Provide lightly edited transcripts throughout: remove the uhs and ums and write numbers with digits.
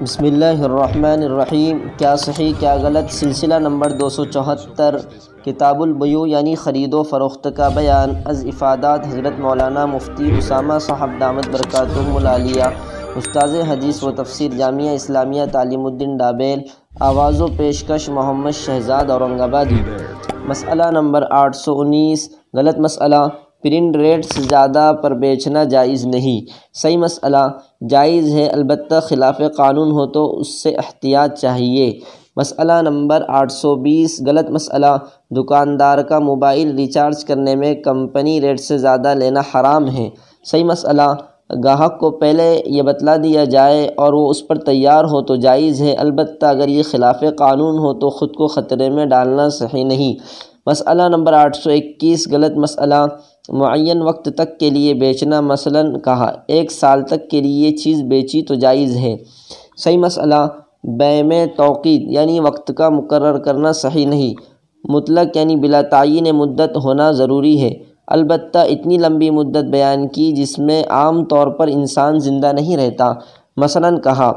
بسم اللہ الرحمن الرحیم۔ کیا صحیح کیا غلط، سلسلہ نمبر 274، کتاب البیوع یعنی خرید و فروخت کا بیان۔ از افادات حضرت مولانا مفتی اسامہ صاحب دامت برکاتہم العالیہ، استاذ حدیث و تفسیر جامعہ اسلامیہ تعلیم الدین ڈابیل، آواز و پیشکش محمد شہزاد اورنگ آبادی۔ مسئلہ نمبر 819، غلط مسئلہ، پرنٹ ریٹ سے زیادہ پر بیچنا جائز نہیں۔ صحیح مسئلہ، جائز ہے، البتہ خلاف قانون ہو تو اس سے احتیاط چاہیے۔ مسئلہ نمبر 820، غلط مسئلہ، دکاندار کا موبائل ریچارج کرنے میں کمپنی ریٹ سے زیادہ لینا حرام ہے۔ صحیح مسئلہ، گاہک کو پہلے یہ بتلا دیا جائے اور وہ اس پر تیار ہو تو جائز ہے، البتہ اگر یہ خلاف قانون ہو تو خود کو خطرے میں ڈالنا صحیح نہیں۔ مسئلہ نمبر 821، غلط مسئلہ، معین وقت تک کے لیے بیچنا، مثلاً کہا 1 سال تک کے لیے یہ چیز بیچی تو جائز ہے۔ صحیح مسئلہ، بیع میں توقید یعنی وقت کا مقرر کرنا صحیح نہیں، مطلق یعنی بلا تعین مدت ہونا ضروری ہے، البتہ اتنی لمبی مدت بیان کی جس میں عام طور پر انسان زندہ نہیں رہتا، مثلاً کہا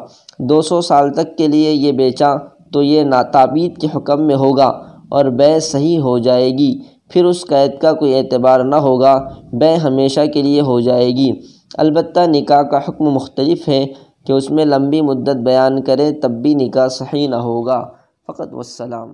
200 سال تک کے لیے یہ بیچا تو یہ ناتابید کے حکم میں ہوگا اور بیع صحیح ہو جائے گی، پھر اس قید کا کوئی اعتبار نہ ہوگا، بیع ہمیشہ کے لیے ہو جائے گی۔ البتہ نکاح کا حکم مختلف ہے کہ اس میں لمبی مدت بیان کرے تب بھی نکاح صحیح نہ ہوگا۔ فقط والسلام۔